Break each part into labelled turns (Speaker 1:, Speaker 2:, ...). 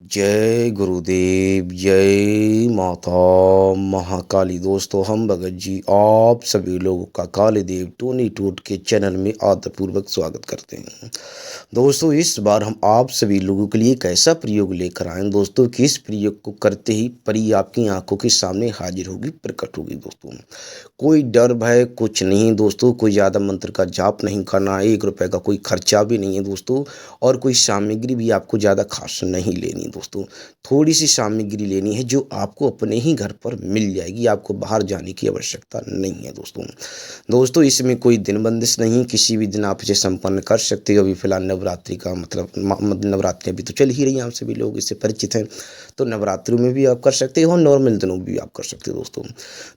Speaker 1: जय गुरुदेव, जय माता महाकाली। दोस्तों, हम भगत जी आप सभी लोगों का काली देव टोनी टूट के चैनल में आदरपूर्वक स्वागत करते हैं। दोस्तों, इस बार हम आप सभी लोगों के लिए एक ऐसा प्रयोग लेकर आए दोस्तों कि इस प्रयोग को करते ही परी आपकी आंखों के सामने हाजिर होगी, प्रकट होगी। दोस्तों, कोई डर भय कुछ नहीं दोस्तों, कोई ज़्यादा मंत्र का जाप नहीं करना, 1 रुपए का कोई खर्चा भी नहीं है दोस्तों, और कोई सामग्री भी आपको ज़्यादा खास नहीं लेनी दोस्तों। थोड़ी सी सामग्री लेनी है जो आपको अपने ही घर पर मिल जाएगी, आपको बाहर जाने की आवश्यकता नहीं है दोस्तों। दोस्तों, इसमें कोई दिन बंदिश नहीं, किसी भी दिन आप इसे संपन्न कर सकते हो। अभी फिलहाल नवरात्रि का नवरात्रि अभी तो चल ही रही हैं, आप सभी लोग इससे परिचित हैं, तो नवरात्रि में भी आप कर सकते हो और नॉर्मल दिनों में भी आप कर सकते हो दोस्तों।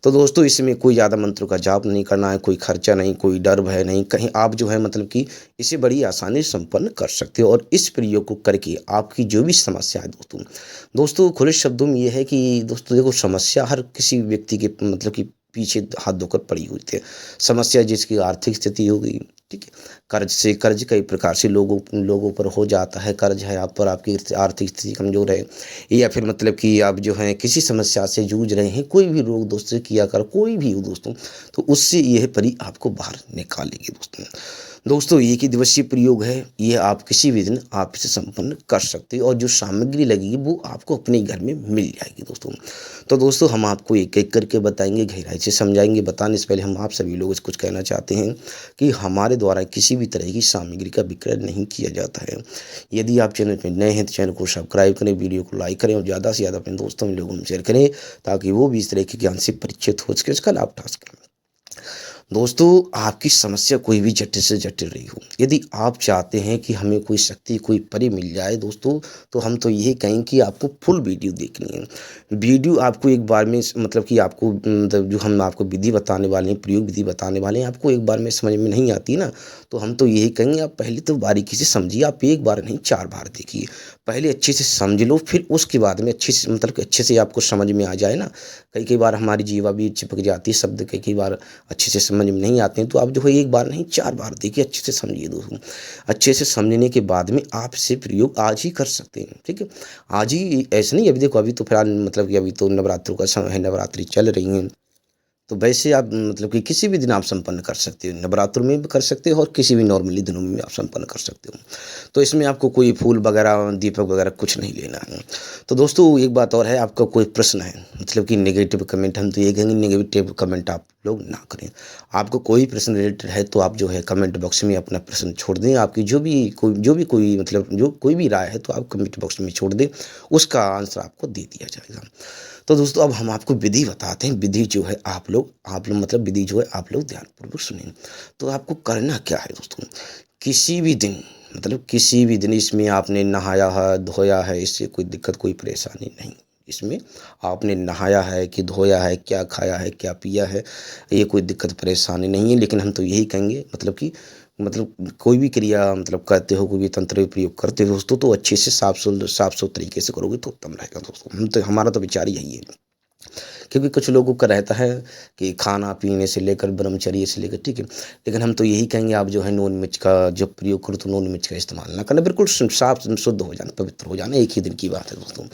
Speaker 1: तो दोस्तों, इसमें कोई ज़्यादा मंत्रों का जाप नहीं करना है, कोई खर्चा नहीं, कोई डर भय नहीं, कहीं आप जो है मतलब कि इसे बड़ी आसानी से संपन्न कर सकते हो। और इस प्रयोग को करके आपकी जो भी समस्या है दोस्तों खुले शब्दों में ये है कि दोस्तों देखो, समस्या हर किसी व्यक्ति के मतलब कि पीछे हाथ धोकर पड़ी हुई थी। समस्या जिसकी आर्थिक स्थिति हो गई, ठीक है, कर्ज कई प्रकार से लोगों पर हो जाता है। कर्ज है आप पर, आपकी आर्थिक स्थिति कमज़ोर है, या फिर मतलब कि आप जो हैं किसी समस्या से जूझ रहे हैं, कोई भी रोग दोस्तों किया कर, कोई भी हो दोस्तों, तो उससे यह परी आपको बाहर निकालेगी दोस्तों। दोस्तों, एक ही दिवसीय प्रयोग है, ये आप किसी भी दिन आप इसे संपन्न कर सकते हो, और जो सामग्री लगेगी वो आपको अपने घर में मिल जाएगी दोस्तों। तो दोस्तों, हम आपको एक एक करके बताएंगे, गहराई से समझाएंगे। बताने से पहले हम आप सभी लोगों से कुछ कहना चाहते हैं कि हमारे द्वारा किसी भी तरह की सामग्री का विक्रय नहीं किया जाता है। यदि आप चैनल पर नए हैं तो चैनल को सब्सक्राइब करें, वीडियो को लाइक करें और ज़्यादा से ज़्यादा अपने दोस्तों में लोगों में शेयर करें, ताकि वो भी इस तरह के ज्ञान से परिचित हो सके, इसका लाभ उठा सकें। दोस्तों, आपकी समस्या कोई भी जटिल से जटिल रही हो, यदि आप चाहते हैं कि हमें कोई शक्ति, कोई परी मिल जाए दोस्तों, तो हम तो यही कहें कि आपको फुल वीडियो देखनी है। वीडियो आपको एक बार में मतलब कि आपको मतलब जो हम आपको विधि बताने वाले हैं, प्रयोग विधि बताने वाले हैं, आपको एक बार में समझ में नहीं आती ना, तो हम तो यही कहेंगे आप पहले तो बारीकी से समझिए। आप एक बार नहीं 4 बार देखिए, पहले अच्छे से समझ लो, फिर उसके बाद में अच्छे से मतलब कि अच्छे से आपको समझ में आ जाए ना। कई बार हमारी जीवा भी चिपक जाती है, शब्द कई बार अच्छे से समझ में नहीं आते हैं, तो आप जो है एक बार नहीं 4 बार देखिए, अच्छे से समझिए दोस्तों। अच्छे से समझने के बाद में आप इसे प्रयोग आज ही कर सकते हैं, ठीक है। आज ही ऐसे नहीं, अभी देखो अभी तो फिलहाल मतलब कि अभी तो नवरात्रों का समय है, नवरात्रि चल रही हैं, तो वैसे आप मतलब कि किसी भी दिन आप संपन्न कर सकते हो, नवरात्रों में भी कर सकते हो और किसी भी नॉर्मली दिनों में भी आप संपन्न कर सकते हो। तो इसमें आपको कोई फूल वगैरह, दीपक वगैरह कुछ नहीं लेना है। तो दोस्तों, एक बात और है, आपका कोई प्रश्न है मतलब कि नेगेटिव कमेंट, हम तो ये कहेंगे नेगेटिव कमेंट आप लोग ना करें। आपको कोई प्रश्न रिलेटेड है तो आप जो है कमेंट बॉक्स में अपना प्रश्न छोड़ दें। आपकी जो भी कोई मतलब जो कोई भी राय है तो आप कमेंट बॉक्स में छोड़ दें, उसका आंसर आपको दे दिया जाएगा। तो दोस्तों, अब हम आपको विधि बताते हैं। विधि जो है आप लोग मतलब विधि जो है आप लोग ध्यानपूर्वक सुनें। तो आपको करना क्या है दोस्तों, किसी भी दिन मतलब किसी भी दिन इसमें आपने नहाया है, धोया है, इससे कोई दिक्कत कोई परेशानी नहीं। इसमें आपने नहाया है कि धोया है, क्या खाया है, क्या पिया है, ये कोई दिक्कत परेशानी नहीं है। लेकिन हम तो यही कहेंगे मतलब कि मतलब कोई भी क्रिया मतलब करते हो, कोई भी तंत्र प्रयोग करते हो दोस्तों, तो अच्छे से साफ सुथरे तरीके से करोगे तो उत्तम रहेगा दोस्तों। हमारा तो विचार यही है। क्योंकि कुछ लोगों का रहता है कि खाना पीने से लेकर ब्रह्मचर्य से लेकर, ठीक है, लेकिन हम तो यही कहेंगे आप जो है नॉन मिर्च का जब प्रयोग करो तो नॉन मिर्च का इस्तेमाल ना करना, बिल्कुल साफ शुद्ध हो जाना, पवित्र हो जाना, एक ही दिन की बात है दोस्तों।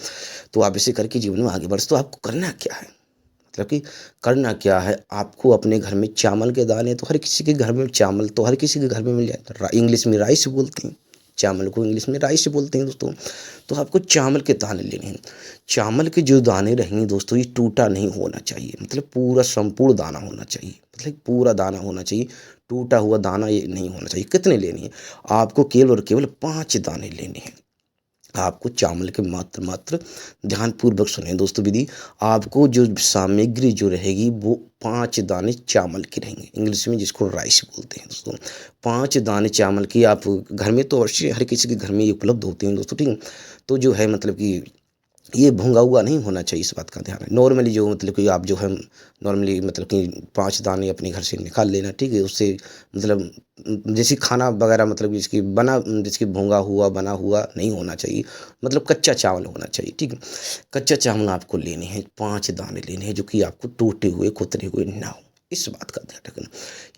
Speaker 1: तो आप इसे करके जीवन में आगे बढ़। तो आपको करना क्या है मतलब कि करना क्या है, आपको अपने घर में चावल के दाने, तो हर किसी के घर में चावल तो हर किसी के घर में मिल जाए, इंग्लिश में राइस बोलते हैं, चावल को इंग्लिश में राइस बोलते हैं दोस्तों। तो आपको चावल के दाने लेने हैं। चावल के जो दाने रहेंगे दोस्तों, ये टूटा नहीं होना चाहिए, मतलब पूरा संपूर्ण दाना होना चाहिए, मतलब पूरा दाना होना चाहिए, टूटा हुआ दाना ये नहीं होना चाहिए। कितने लेने हैं आपको, केवल और केवल 5 दाने लेने हैं। आपको चावल के मात्र ध्यानपूर्वक सुने दोस्तों विधि। आपको जो सामग्री जो रहेगी वो 5 दाने चावल की रहेंगे, इंग्लिश में जिसको राइस बोलते हैं दोस्तों। 5 दाने चावल की आप घर में तो अवश्य हर किसी के घर में ये उपलब्ध होते हैं दोस्तों, ठीक है। तो जो है मतलब कि ये भुंगा हुआ नहीं होना चाहिए, इस बात का ध्यान है। नॉर्मली जो मतलब कि आप जो है नॉर्मली मतलब कि 5 दाने अपने घर से निकाल लेना, ठीक है। उससे मतलब जैसे खाना वगैरह मतलब जिसकी भुंगा हुआ बना हुआ नहीं होना चाहिए, मतलब कच्चा चावल होना चाहिए, ठीक है। कच्चा चावल आपको लेने हैं, 5 दाने लेने हैं, जो कि आपको टूटे हुए कुतरे हुए ना हो, इस बात का ध्यान रखना।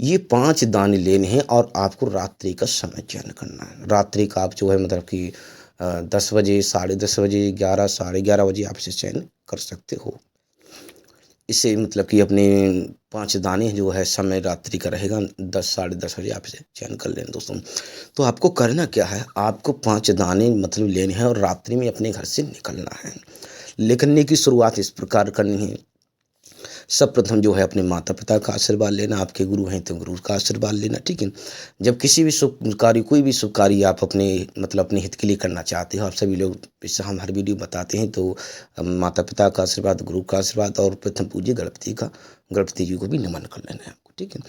Speaker 1: ये 5 दाने लेने हैं और आपको रात्रि का समय चयन करना है। रात्रि का आप जो है मतलब कि 10 बजे, साढ़े 10 बजे, 11, साढ़े 11 बजे आप इसे चयन कर सकते हो। इसे मतलब कि अपने 5 दाने जो है समय रात्रि का रहेगा, 10 साढ़े 10 बजे आप इसे चयन कर लें दोस्तों। तो आपको करना क्या है, आपको 5 दाने मतलब लेने हैं और रात्रि में अपने घर से निकलना है। निकलने की शुरुआत इस प्रकार करनी है। सर्वप्रथम जो है अपने माता-पिता का आशीर्वाद लेना, आपके गुरु हैं तो गुरु का आशीर्वाद लेना, ठीक है। जब किसी भी शुभ कार्य, कोई भी शुभ कार्य आप अपने मतलब अपने हित के लिए करना चाहते हो, आप सभी लोग, जैसे हम हर वीडियो बताते हैं, तो माता-पिता का आशीर्वाद, गुरु का आशीर्वाद और प्रथम पूज्य गणपति जी को भी नमन कर लेना है आपको, ठीक है।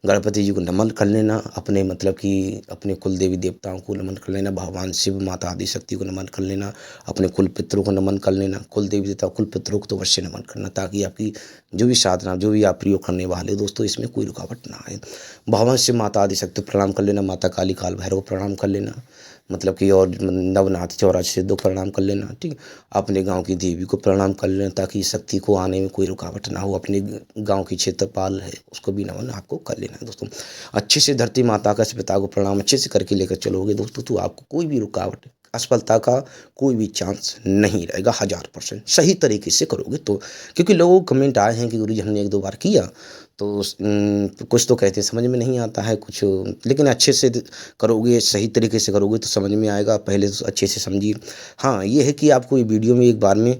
Speaker 1: गणपति जी को नमन कर लेना, अपने मतलब कि अपने कुल देवी देवताओं को नमन कर लेना, भगवान शिव, माता आदिशक्ति को नमन कर लेना, अपने कुल पितरों को नमन कर लेना, कुल देवी देवता, कुल पितरों को तो अवश्य नमन करना, ताकि आपकी जो भी साधना, जो भी आप प्रयोग करने वाले हो दोस्तों, इसमें कोई रुकावट ना आए। भगवान शिव, माता आदिशक्ति को प्रणाम कर लेना, माता काली, काल भैरव को प्रणाम कर लेना, मतलब कि और नवनाथ 84 सिद्धों को प्रणाम कर लेना, ठीक है। अपने गांव की देवी को प्रणाम कर लेना, ताकि शक्ति को आने में कोई रुकावट ना हो। अपने गांव की क्षेत्रपाल है उसको भी नमन आपको कर लेना है दोस्तों। अच्छे से धरती माता का, पिता को प्रणाम अच्छे से करके लेकर चलोगे दोस्तों, तो आपको कोई भी रुकावट, असफलता का कोई भी चांस नहीं रहेगा। 1000% सही तरीके से करोगे तो, क्योंकि लोगों को कमेंट आए हैं कि गुरुजी हमने 1-2 बार किया तो कुछ तो कहते हैं समझ में नहीं आता है कुछ, लेकिन अच्छे से करोगे, सही तरीके से करोगे तो समझ में आएगा। पहले तो अच्छे से समझिए। हाँ, ये है कि आपको ये वीडियो में एक बार में,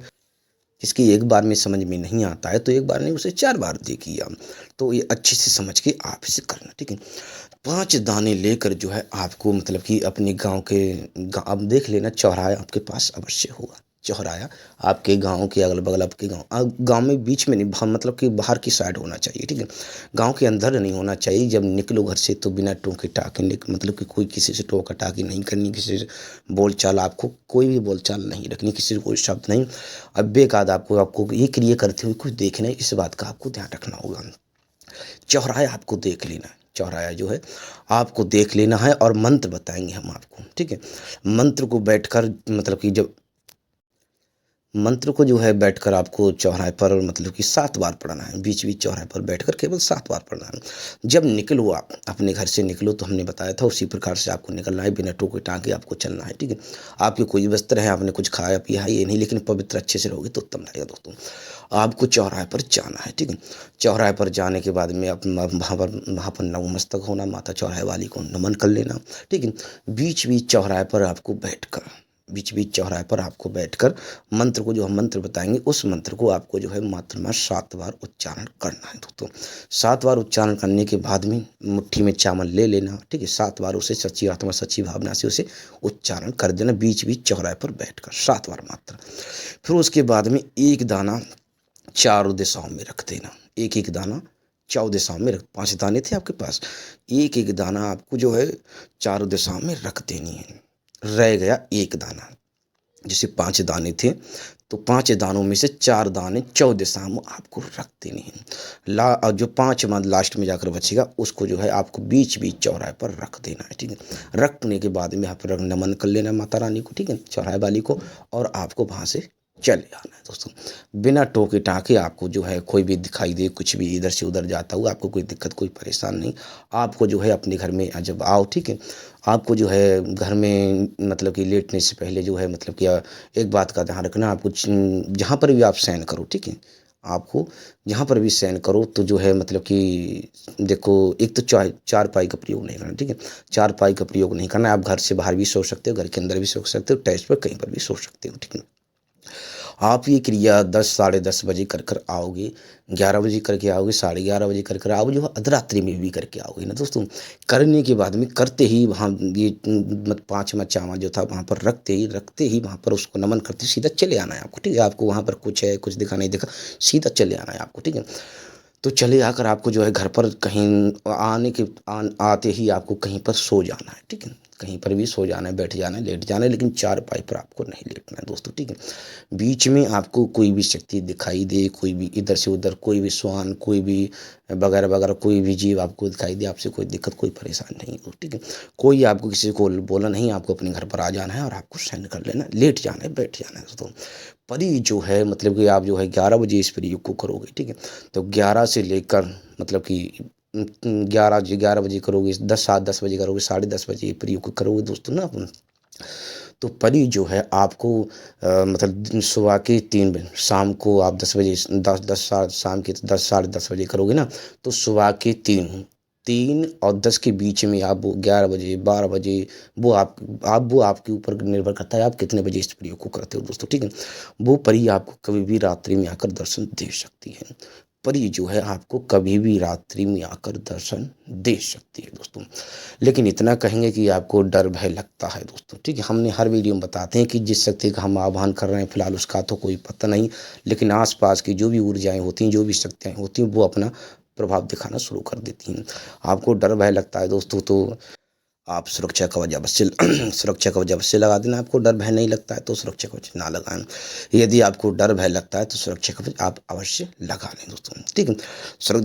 Speaker 1: जिसकी एक बार में समझ में नहीं आता है तो एक बार नहीं उसे 4 बार देखिए आप, तो ये अच्छे से समझ के आप इसे करना, ठीक है। 5 दाने लेकर जो है आपको मतलब कि अपने गाँव के अब देख लेना, चौराहा आपके पास अवश्य होगा। चौराहा आपके गाँव के अगल-बगल, आपके गाँव में बीच में नहीं, मतलब कि बाहर की साइड होना चाहिए, ठीक है। गाँव के अंदर नहीं होना चाहिए। जब निकलो घर से तो बिना टोके-टाके मतलब कि कोई किसी से टोका-टाकी नहीं करनी, किसी से बोलचाल, आपको कोई भी बोलचाल नहीं रखनी, किसी से कोई शब्द नहीं। अब बेकायद आपको ये क्रिया करते हुए कुछ देखना है, इस बात का आपको ध्यान रखना होगा। चौराहा आपको देख लेना है, चौराहा जो है आपको देख लेना है और मंत्र बताएंगे हम आपको, ठीक है। मंत्र को बैठकर मतलब कि जब मंत्र को जो है बैठकर आपको चौराहे पर मतलब कि 7 बार पढ़ना है, बीच-बीच चौराहे पर बैठकर केवल 7 बार पढ़ना है। जब निकलो आप अपने घर से निकलो तो हमने बताया था उसी प्रकार से आपको निकलना है, बिना टोके-टाके आपको चलना है, ठीक है। आपके कोई वस्त्र है, आपने कुछ खाया पिया है ये नहीं, लेकिन पवित्र अच्छे से रहोगे तो उत्तम रहेगा दोस्तों। आपको चौराहे पर जाना है, ठीक है। चौराहे पर जाने के बाद में आप वहाँ पर नतमस्तक होना, माता चौराहे वाली को नमन कर लेना, ठीक है। बीच-बीच चौराहे पर आपको बैठकर, बीच-बीच चौराहे पर आपको बैठकर मंत्र को, जो हम मंत्र बताएँगे उस मंत्र को आपको जो है मात्र 7 बार उच्चारण करना है दोस्तों। 7 बार उच्चारण करने के बाद में मुट्ठी में चावल ले लेना, ठीक है। 7 बार उसे सच्ची आत्मा, सच्ची भावना से उसे उच्चारण कर देना, बीच-बीच चौराहे पर बैठकर 7 बार मात्र। फिर उसके बाद में एक दाना चारों दिशाओं में रख देना, एक-एक दाना चारों दिशाओं में रख, 5 दाने थे आपके पास, एक-एक दाना आपको जो है चारों दिशाओं में रख देनी है। रह गया 1 दाना, जैसे 5 दाने थे तो 5 दानों में से 4 दाने चारों दिशाओं में आपको रख देने हैं। और जो 5वां लास्ट में जाकर बचेगा उसको जो है आपको बीच-बीच चौराहे पर रख देना है, ठीक है। रखने के बाद में यहाँ पर नमन कर लेना माता रानी को, ठीक है, चौराहे वाली को, और आपको वहाँ से चले आना है दोस्तों। बिना टोके-टाके आपको जो है कोई भी दिखाई दे, कुछ भी इधर से उधर जाता हुआ, आपको कोई दिक्कत, कोई परेशान नहीं। आपको जो है अपने घर में जब आओ, ठीक है, आपको जो है घर में मतलब कि लेटने से पहले जो है मतलब कि एक बात का ध्यान रखना, आपको जहाँ पर भी आप शयन करो, ठीक है, आपको जहाँ पर भी शयन करो तो जो है मतलब कि देखो, एक तो चारपाई का प्रयोग नहीं करना, ठीक है। चारपाई का प्रयोग नहीं करना है। आप घर से बाहर भी सो सकते हो, घर के अंदर भी सो सकते हो, टेरेस पर कहीं पर भी सो सकते हो, ठीक है। आप ये क्रिया 10 साढ़े 10 बजे कर कर आओगे, 11 बजे करके आओगे, साढ़े 11 बजे कर कर आओगे, जो है अर्धरात्रि में भी करके आओगे ना दोस्तों। करने के बाद में करते ही वहाँ ये 5वां चावल जो था वहाँ पर रखते ही वहाँ पर उसको नमन करते सीधा चले आना है आपको, ठीक है। आपको वहाँ पर कुछ है, कुछ दिखा नहीं दिखा, सीधा चले आना है आपको, ठीक है। तो चले आकर आपको जो है घर पर कहीं आते ही आपको कहीं पर सो जाना है, ठीक है। कहीं पर भी सो जाना है, बैठ जाना है, लेट जाना है, लेकिन चारपाई पर आपको नहीं लेटना है दोस्तों, ठीक है। बीच में आपको कोई भी शक्ति दिखाई दे, कोई भी इधर से उधर, कोई भी श्वान, कोई भी वगैरह वगैरह, कोई भी जीव आपको दिखाई दे, आपसे कोई दिक्कत, कोई परेशान नहीं हो, ठीक है। कोई आपको किसी को बोला नहीं, आपको अपने घर पर आ जाना है और आपको शयन कर लेना है, लेट जाना है, बैठ जाना है दोस्तों। परी जो है मतलब कि आप जो है 11 बजे इस प्रयोग को करोगे, ठीक है। तो 11 से लेकर मतलब कि 11 बजे करोगे, 10 साढ़े 10 बजे करोगे, साढ़े 10 बजे ये प्रयोग करोगे दोस्तों ना अपन। तो परी जो है आपको मतलब सुबह के 3 बजे, शाम को आप 10 बजे, 10 शाम के 10 साढ़े 10 बजे करोगे ना, तो सुबह के 3 और 10 के बीच में आप वो 11 बजे 12 बजे, वो वो आपके ऊपर निर्भर करता है आप कितने बजे इस प्रयोग को करते हो दोस्तों, ठीक है। वो परी आपको कभी भी रात्रि में आकर दर्शन दे सकती है। परी जो है आपको कभी भी रात्रि में आकर दर्शन दे सकती है दोस्तों। लेकिन इतना कहेंगे कि आपको डर भय लगता है दोस्तों, ठीक है। हमने हर वीडियो में बताते हैं कि जिस शक्ति का हम आह्वान कर रहे हैं फिलहाल उसका तो कोई पता नहीं, लेकिन आसपास की जो भी ऊर्जाएं होती हैं, जो भी शक्तियाँ होती हैं, वो अपना प्रभाव दिखाना शुरू कर देती हैं। आपको डर भय लगता है दोस्तों, तो आप सुरक्षा कवच अवश्य सुरक्षा कवच अवश्य लगा देना। आपको डर भय नहीं लगता है तो सुरक्षा कवच ना लगाएं। यदि आपको डर भय लगता है तो सुरक्षा कवच आप अवश्य लगा लें दोस्तों, ठीक है।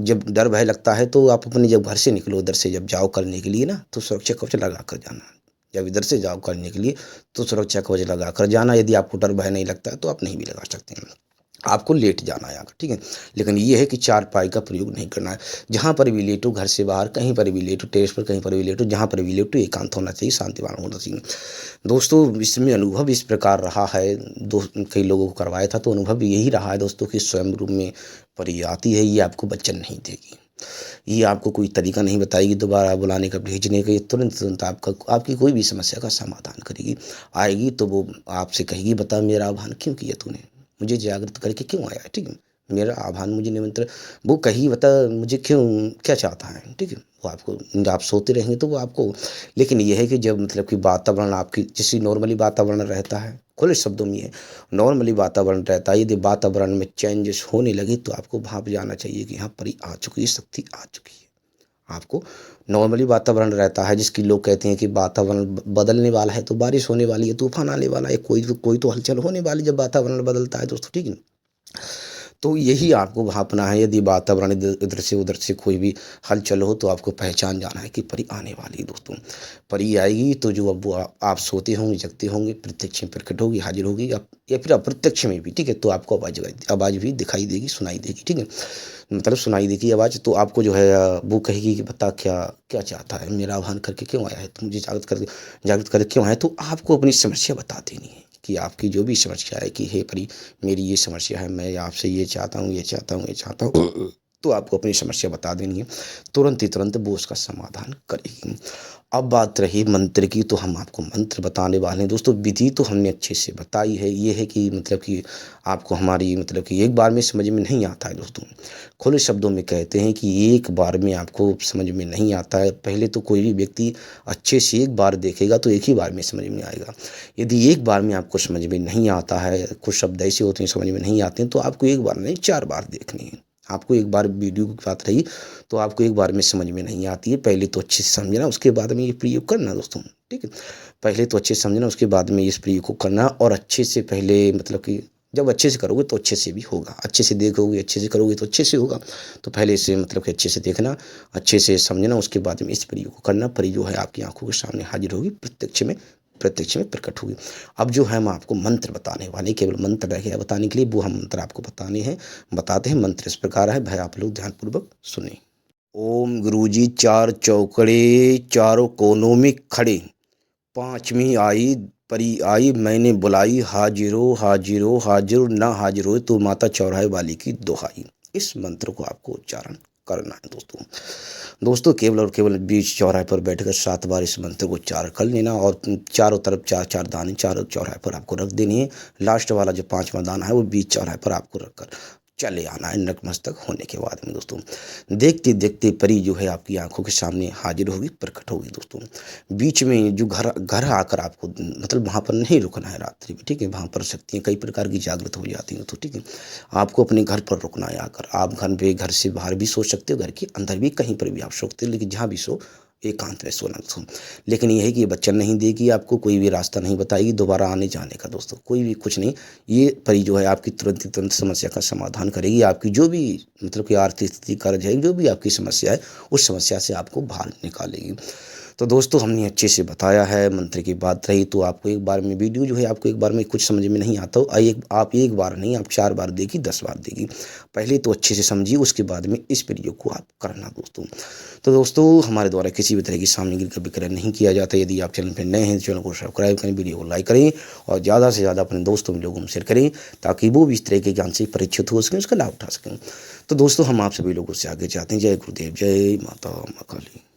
Speaker 1: जब डर भय लगता है तो आप अपने जब घर से निकलो, उधर से जब जाओ करने के लिए ना, तो सुरक्षा कवच लगा कर जाना। जब इधर से जाओ करने के लिए तो सुरक्षा कवच लगा कर जाना। यदि आपको डर भय नहीं लगता है तो आप नहीं भी लगा सकते हैं। आपको लेट जाना है आकर, ठीक है। लेकिन ये है कि चारपाई का प्रयोग नहीं करना है। जहाँ पर भी लेटो, घर से बाहर कहीं पर भी लेटो, टेरेस पर कहीं पर भी लेटो, जहाँ पर भी लेटो एकांत होना चाहिए, शांतिवान होना चाहिए दोस्तों। इसमें अनुभव इस प्रकार रहा है, कई लोगों को करवाया था तो अनुभव यही रहा है दोस्तों कि स्वयं रूप में परी आती है। ये आपको वचन नहीं देगी, ये आपको कोई तरीका नहीं बताएगी दोबारा बुलाने का, भेजने का। ये तुरंत तुरंत आपकी कोई भी समस्या का समाधान करेगी। आएगी तो वो आपसे कहेगी, बता मेरा आह्वान क्यों किया तूने, मुझे जागृत करके क्यों आया है, ठीक है। मेरा आह्वान, मुझे निमंत्रण, वो कही बता मुझे क्यों, क्या चाहता है, ठीक है। वो आपको, आप सोते रहेंगे तो वो आपको, लेकिन ये है कि जब मतलब कि वातावरण आपकी जैसे नॉर्मली वातावरण रहता है, खुले शब्दों में ये नॉर्मली वातावरण रहता है, यदि वातावरण में चेंजेस होने लगे तो आपको भाप जाना चाहिए कि यहाँ परी आ चुकी है, शक्ति आ चुकी है। आपको नॉर्मली वातावरण रहता है, जिसकी लोग कहते हैं कि वातावरण बदलने वाला है तो बारिश होने वाली है, तूफान आने वाला है, कोई तो हलचल होने वाली जब वातावरण बदलता है दोस्तों, ठीक है। तो यही आपको भापना है। यदि वातावरण इधर से उधर से कोई भी हलचल हो तो आपको पहचान जाना है कि परी आने वाली है दोस्तों। परी आएगी तो जो अब वो आप सोते होंगे, जगते होंगे, प्रत्यक्ष में प्रकट होगी, हाजिर होगी, या फिर अप्रत्यक्ष में भी, ठीक है। तो आपको आवाज़ भी दिखाई देगी, सुनाई देगी, ठीक है। मतलब सुनाई देगी आवाज़, तो आपको जो है वो कहेगी कि बता क्या क्या चाहता है, मेरा आह्वान करके क्यों आया है, तुम मुझे जागृत करके क्यों आया। तो आपको अपनी समस्या बता देनी है कि आपकी जो भी समस्या है कि हे परी मेरी ये समस्या है, मैं आपसे ये चाहता हूँ, ये चाहता हूँ, ये चाहता हूँ। तो आपको अपनी समस्या बता देनी है, तुरंत ही तुरंत वो उसका समाधान करेगी। अब बात रही मंत्र की, तो हम आपको मंत्र बताने वाले हैं दोस्तों। विधि तो हमने अच्छे से बताई है। ये है कि मतलब कि आपको हमारी मतलब कि एक बार में समझ में नहीं आता है दोस्तों। खुले शब्दों में कहते हैं कि एक बार में आपको समझ में नहीं आता है। पहले तो कोई भी व्यक्ति अच्छे से एक बार देखेगा तो एक ही बार में समझ में आएगा। यदि एक बार में आपको समझ में नहीं आता है, कुछ शब्द ऐसे होते हैं समझ में नहीं आते हैं, तो आपको एक बार नहीं 4 बार देखनी है। आपको एक बार वीडियो की बात रही तो आपको एक बार में समझ में नहीं आती है। पहले तो अच्छे से समझना, उसके बाद में ये प्रयोग करना दोस्तों, ठीक है। पहले तो अच्छे से समझना, उसके बाद में इस प्रयोग को करना, और अच्छे से पहले मतलब कि जब अच्छे से करोगे तो अच्छे से भी होगा, अच्छे से देखोगे, अच्छे से करोगे तो अच्छे से होगा। तो पहले से मतलब कि अच्छे से देखना, अच्छे से समझना, उसके बाद में इस प्रयोग को करना। परी जो है आपकी आंखों के सामने हाजिर होगी, प्रत्यक्ष में प्रकट होगी। अब जो है हम आपको मंत्र बताने वाले, केवल मंत्र रह गया बताने के लिए, वो हम मंत्र आपको बताते हैं। मंत्र इस प्रकार है, भाई आप लोग ध्यानपूर्वक सुने। ओम गुरुजी चार चौकड़े चारों कोनों में खड़े, पांचवी आई परी आई मैंने बुलाई, हाजिरो हाजिरो हाजिर ना हाजिर हो तो माता चौराहे वाली की दोहाई। इस मंत्र को आपको उच्चारण करना है दोस्तों केवल और केवल बीच चौराहे पर बैठकर 7 बार इस मंत्र को उच्चारण कर लेना, और चारों तरफ 4-4 दाने चारों चौराहे पर आपको रख देनी है। लास्ट वाला जो 5वां दाना है वो बीच चौराहे पर आपको रखकर चले आना है नतमस्तक होने के बाद में दोस्तों। देखते देखते परी जो है आपकी आंखों के सामने हाजिर होगी, प्रकट होगी दोस्तों। बीच में जो घर आकर आपको मतलब वहाँ पर नहीं रुकना है रात्रि में, ठीक है। वहाँ पर शक्तियाँ कई प्रकार की जागृत हो जाती हैं, तो ठीक है आपको अपने घर पर रुकना है आकर। आप घर से बाहर भी सो सकते हो, घर के अंदर भी कहीं पर भी आप सो सकते हो, लेकिन जहाँ भी सो एकांत में सोना दोस्तों। लेकिन यह है कि ये वचन नहीं देगी आपको, कोई भी रास्ता नहीं बताएगी दोबारा आने जाने का दोस्तों, कोई भी कुछ नहीं। ये परी जो है आपकी तुरंत समस्या का समाधान करेगी। आपकी जो भी मतलब कि आर्थिक स्थिति, कर्ज है, जो भी आपकी समस्या है, उस समस्या से आपको बाहर निकालेगी। तो दोस्तों हमने अच्छे से बताया है, मंत्र की बात रही तो आपको एक बार में वीडियो जो है आपको एक बार में कुछ समझ में नहीं आता हो, आप एक बार नहीं, आप 4 बार देखिए, 10 बार देखिए, पहले तो अच्छे से समझिए, उसके बाद में इस प्रयोग को आप करना दोस्तों। तो दोस्तों हमारे द्वारा किसी भी तरह की सामग्री का विक्रय नहीं किया जाता। यदि आप चैनल पर नए हैं तो चैनल को सब्सक्राइब करें, वीडियो को लाइक करें और ज़्यादा से ज़्यादा अपने दोस्तों में लोगों में शेयर करें, ताकि वो भी इस तरह के ज्ञान से परिचित हो सकें, उसका लाभ उठा सकें। तो दोस्तों हम आप सभी लोगों से आगे जाते हैं। जय गुरुदेव, जय माता काली।